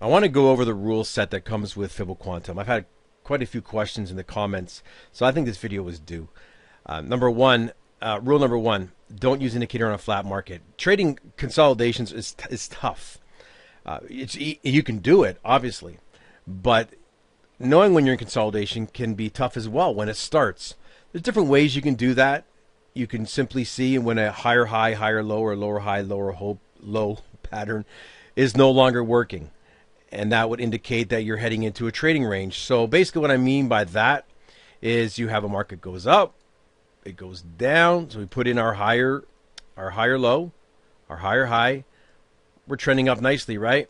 I want to go over the rule set that comes with Fibo Quantum. I've had quite a few questions in the comments, so I think this video was due. Rule number one: don't use indicator on a flat market. Trading consolidations is tough. You can do it, obviously, but knowing when you're in consolidation can be tough as well when it starts. There's different ways you can do that. You can simply see when a higher high, higher low, or lower high, low pattern is no longer working. And that would indicate that you're heading into a trading range. So basically what I mean by that is you have a market goes up, it goes down. So we put in our higher low, our higher high. We're trending up nicely, right?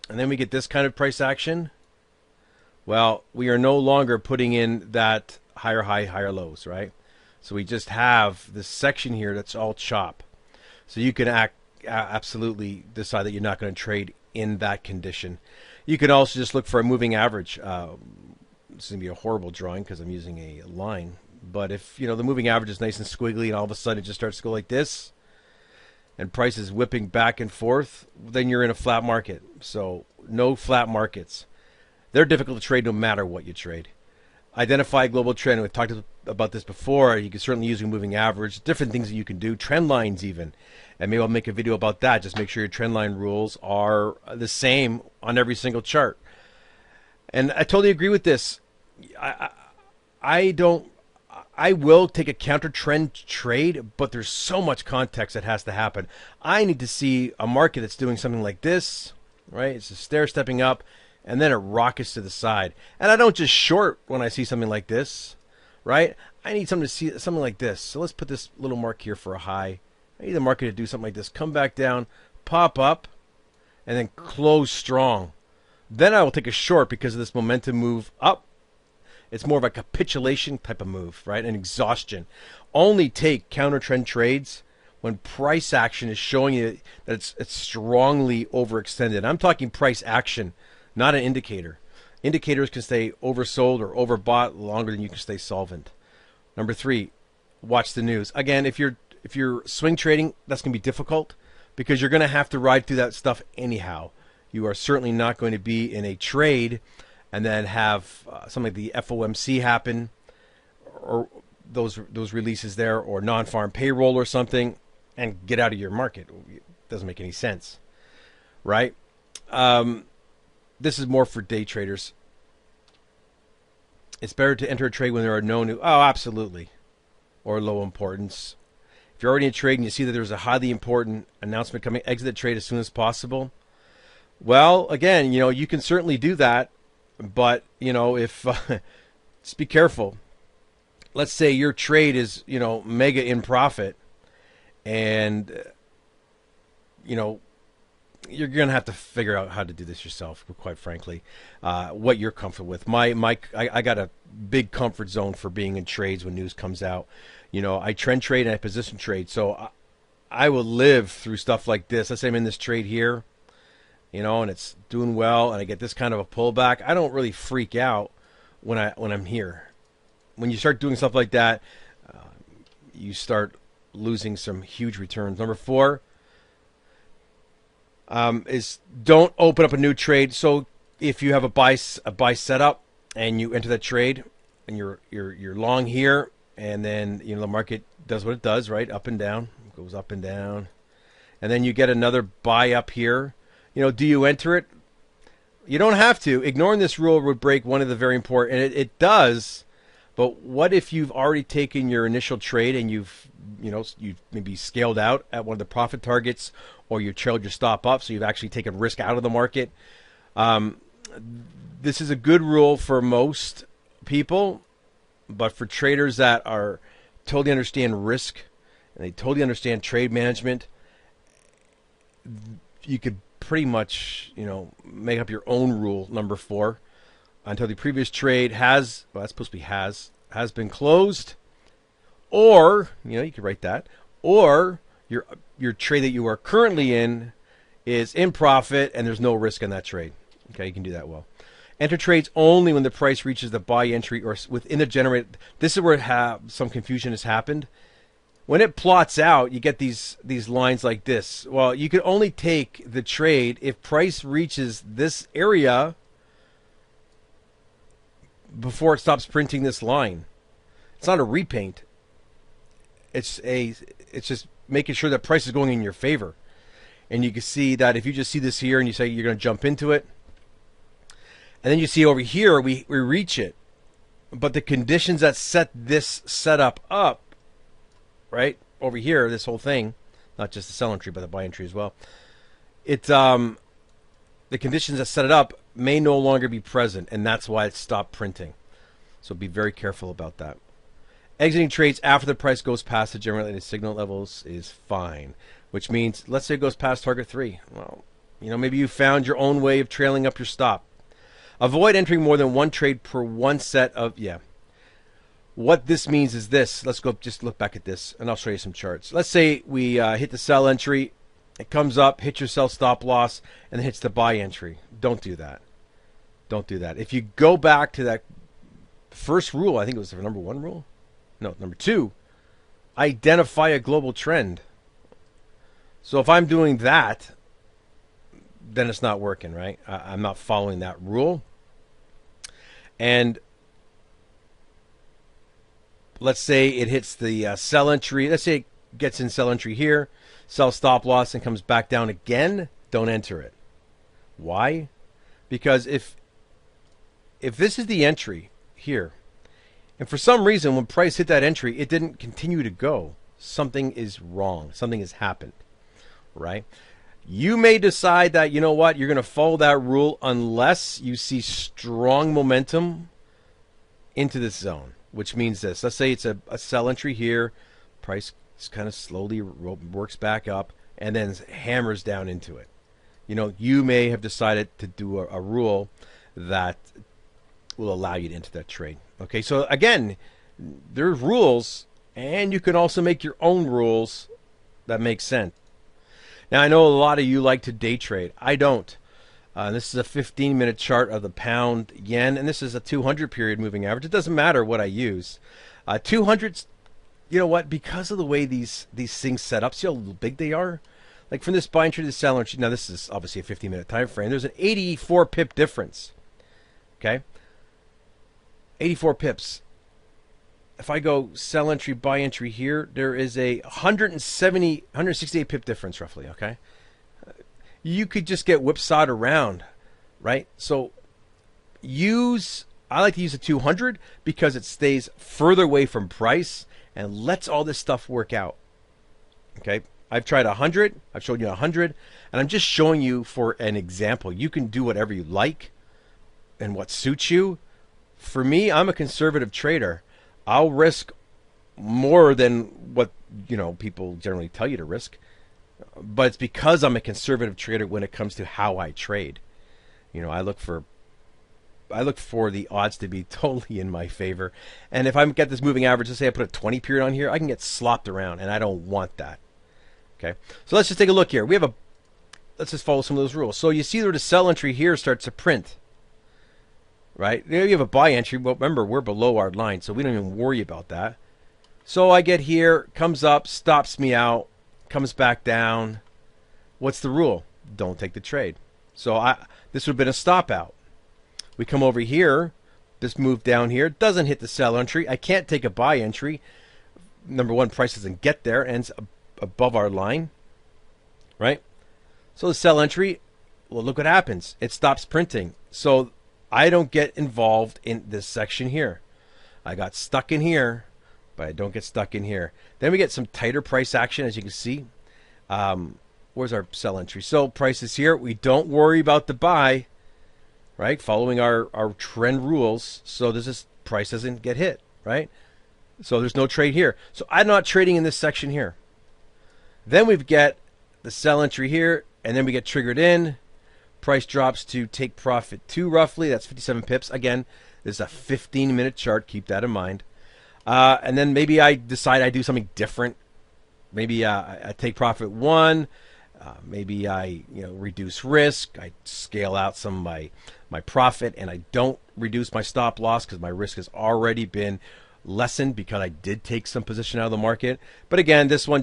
And then we get this kind of price action. Well, we are no longer putting in that higher high, higher lows, right? So we just have this section here that's all chop. So you can absolutely decide that you're not going to trade in that condition. You can also just look for a moving average. This is going to be a horrible drawing because I'm using a line. But if the moving average is nice and squiggly and all of a sudden it just starts to go like this and price is whipping back and forth, then you're in a flat market. So no flat markets. They're difficult to trade no matter what you trade. Identify a global trend. We've talked about this before. You can certainly use a moving average, different things that you can do, trend lines even. And maybe I'll make a video about that. Just make sure your trend line rules are the same on every single chart. And I totally agree with this. I will take a counter trend trade, but there's so much context that has to happen. I need to see a market that's doing something like this, right? It's a stair stepping up, and then it rockets to the side. And I don't just short when I see something like this, right? I need something to see something like this. So let's put this little mark here for a high. I need the market to do something like this. Come back down, pop up, and then close strong. Then I will take a short because of this momentum move up. It's more of a capitulation type of move, right? An exhaustion. Only take counter trend trades when price action is showing you that it's strongly overextended. I'm talking price action, not an indicator. Indicators can stay oversold or overbought longer than you can stay solvent. Number three, watch the news. Again, if you're swing trading, that's going to be difficult because you're going to have to ride through that stuff anyhow. You are certainly not going to be in a trade and then have something like the FOMC happen or those releases there or non-farm payroll or something and get out of your market. It doesn't make any sense, right? This is more for day traders. It's better to enter a trade when there are no new... Oh, absolutely. Or low importance. If you're already in a trade and you see that there's a highly important announcement coming, exit the trade as soon as possible. Well, again, you can certainly do that. But, if just be careful. Let's say your trade is, mega in profit and, you're going to have to figure out how to do this yourself, quite frankly, what you're comfortable with. I got a big comfort zone for being in trades when news comes out. I trend trade and I position trade. So I will live through stuff like this. Let's say I'm in this trade here. And it's doing well, and I get this kind of a pullback. I don't really freak out when I'm here. When you start doing stuff like that, you start losing some huge returns. Number four is don't open up a new trade. So if you have a buy setup and you enter that trade, and you're long here, and then the market does what it does, right? Up and down, it goes up and down, and then you get another buy up here. Do you enter it? You don't have to. Ignoring this rule would break one of the very important, and it does. But what if you've already taken your initial trade and you've maybe scaled out at one of the profit targets, or you trailed your stop up, so you've actually taken risk out of the market? This is a good rule for most people, but for traders that are totally understand risk and they totally understand trade management, you could pretty much, make up your own rule, number four, until the previous trade that's supposed to be has been closed, or, you could write that, or your trade that you are currently in is in profit and there's no risk in that trade. Okay, you can do that well. Enter trades only when the price reaches the buy entry or within the generated. This is where some confusion has happened. when it plots out, you get these lines like this. Well, you can only take the trade if price reaches this area before it stops printing this line. It's not a repaint. It's just making sure that price is going in your favor. And you can see that if you just see this here and you say you're going to jump into it, and then you see over here we reach it, but the conditions that set this setup up, right over here, this whole thing, not just the sell entry but the buy entry as well, the conditions that set it up may no longer be present, and that's why it stopped printing. So be very careful about that. Exiting trades after the price goes past the generated signal levels is fine, which means, let's say it goes past target 3. Well, maybe you found your own way of trailing up your stop. Avoid entering more than one trade per one set of, What this means is this. Let's go just look back at this, and I'll show you some charts. Let's say we hit the sell entry. It comes up, hits your sell stop loss, and then hits the buy entry. Don't do that. Don't do that. If you go back to that first rule, I think it was the number 1 rule. No, number 2. Identify a global trend. So if I'm doing that, then it's not working, right? I'm not following that rule. And let's say it hits the sell entry. Let's say it gets in sell entry here, sell stop loss, and comes back down again. Don't enter it. Why? Because if this is the entry here, and for some reason when price hit that entry, it didn't continue to go, something is wrong. Something has happened, right? You may decide that, you know what, you're going to follow that rule unless you see strong momentum into this zone, which means this. Let's say it's a sell entry here. Price kind of slowly works back up and then hammers down into it. You may have decided to do a rule that will allow you to enter that trade. Okay, so again, there's rules, and you can also make your own rules that make sense. Now, I know a lot of you like to day trade. I don't. This is a 15-minute chart of the pound yen, and this is a 200 period moving average. It doesn't matter what I use. 200s, you know what? Because of the way these things set up, see how big they are? Like from this buy entry to the sell entry. Now, this is obviously a 15-minute time frame. There's an 84 pip difference. Okay? 84 pips. If I go sell entry, buy entry here, there is a 168 pip difference roughly, okay? You could just get whipsawed around, right? So I like to use a 200 because it stays further away from price and lets all this stuff work out, okay? I've tried 100, I've showed you 100, and I'm just showing you for an example. You can do whatever you like and what suits you. For me, I'm a conservative trader. I'll risk more than what people generally tell you to risk, but it's because I'm a conservative trader when it comes to how I trade. I look for the odds to be totally in my favor, and if I get this moving average, let's say I put a 20 period on here, I can get slopped around, and I don't want that. Okay, so let's just take a look here. Let's just follow some of those rules. So you see where the sell entry here starts to print. Right? There you have a buy entry, but remember, we're below our line, so we don't even worry about that. So I get here, comes up, stops me out, comes back down. What's the rule? Don't take the trade. So this would have been a stop out. We come over here, this move down here, doesn't hit the sell entry. I can't take a buy entry. Number 1, price doesn't get there, ends above our line. Right? So the sell entry, well, look what happens. It stops printing. So I don't get involved in this section here. I got stuck in here, but I don't get stuck in here. Then we get some tighter price action, as you can see. Where's our sell entry? So price is here. We don't worry about the buy, right? Following our trend rules. So this price doesn't get hit, right? So there's no trade here. So I'm not trading in this section here. Then we get the sell entry here, and then we get triggered in. Price drops to take profit 2 roughly. That's 57 pips. Again, this is a 15-minute chart. Keep that in mind. And then maybe I decide I do something different. Maybe I take profit 1. Maybe I reduce risk. I scale out some of my profit, and I don't reduce my stop loss because my risk has already been lessened because I did take some position out of the market. But again, this one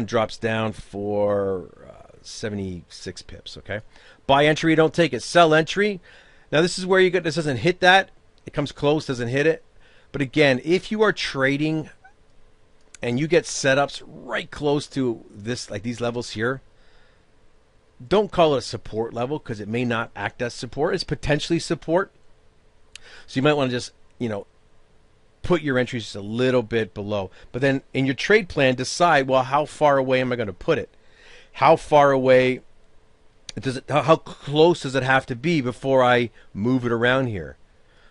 drops down for 76 pips. Okay, buy entry, don't take it. Sell entry. Now this is where you get, this doesn't hit that. It comes close, doesn't hit it. But again, if you are trading and you get setups right close to this, like these levels here, don't call it a support level because it may not act as support. It's potentially support. So you might want to just, put your entries just a little bit below. But then in your trade plan, decide, well, how far away am I going to put it? How far away does it, how close does it have to be before I move it around here?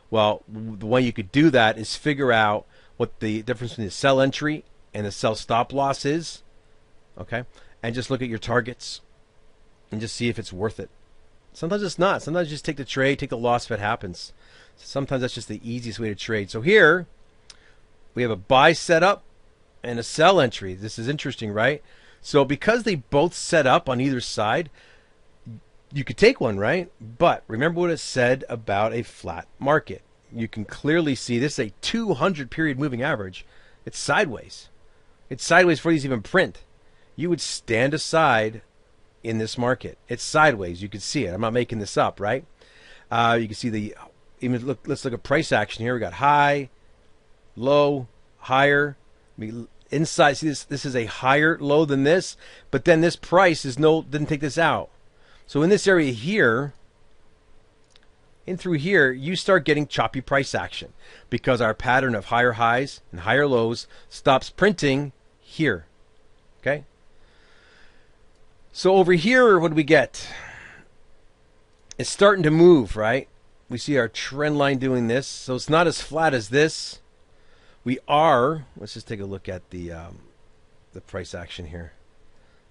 Well, the way you could do that is figure out what the difference between the sell entry and the sell stop loss is. Okay? And just look at your targets and just see if it's worth it. Sometimes it's not. Sometimes you just take the trade, take the loss if it happens. Sometimes that's just the easiest way to trade. So here we have a buy setup and a sell entry. This is interesting, right? So because they both set up on either side, you could take one, right? But remember what it said about a flat market. You can clearly see this is a 200 period moving average. It's sideways. It's sideways before these even print. You would stand aside in this market. It's sideways. You can see it. I'm not making this up, right? You can see the, even look. Let's look at price action here. We got high, low, higher. Inside, see this. This is a higher low than this, but then this price is didn't take this out. So in this area here, in through here, you start getting choppy price action because our pattern of higher highs and higher lows stops printing here. Okay. So over here, what do we get? It's starting to move, right? We see our trend line doing this. So it's not as flat as this. Let's just take a look at the price action here.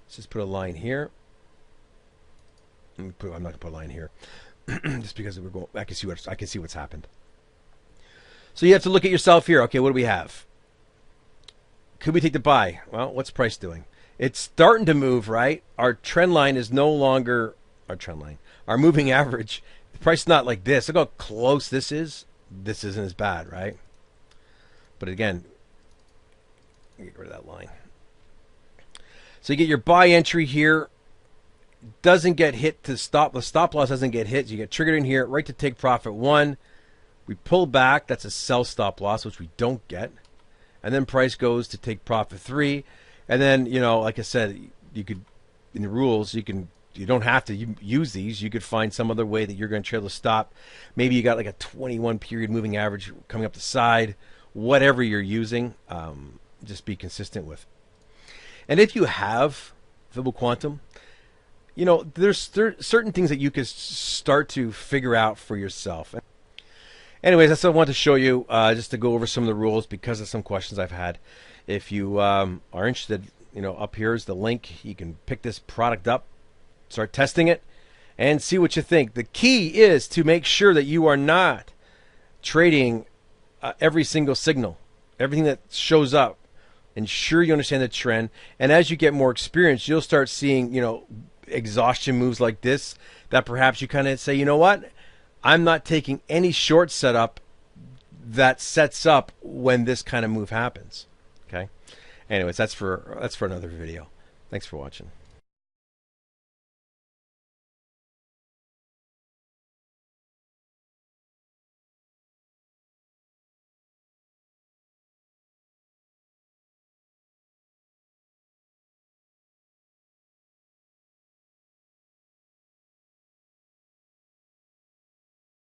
Let's just put a line here. I'm not going to put a line here just because we're going, I can see what's happened. So you have to look at yourself here. Okay, what do we have? Could we take the buy? Well, what's price doing? It's starting to move, right? Our trend line is no longer our trend line. Our moving average, the price is not like this. Look how close this is. This isn't as bad, right? But again, get rid of that line. So you get your buy entry here. Doesn't get hit to stop. The stop loss doesn't get hit. You get triggered in here, right to take profit 1. We pull back. That's a sell stop loss, which we don't get. And then price goes to take profit 3. And then, like I said, you could, in the rules, you don't have to use these. You could find some other way that you're going to trail the stop. Maybe you got like a 21 period moving average coming up the side. Whatever you're using, just be consistent with. And if you have Fibo Quantum, there's certain things that you can start to figure out for yourself. Anyways, that's what I want to show you, just to go over some of the rules because of some questions I've had. If you are interested, up here is the link. You can pick this product up, start testing it, and see what you think. The key is to make sure that you are not trading every single signal, everything that shows up. Ensure you understand the trend, and as you get more experience, you'll start seeing, exhaustion moves like this that perhaps you kind of say, you know what, I'm not taking any short setup that sets up when this kind of move happens. Okay. Anyways, that's for another video. Thanks for watching.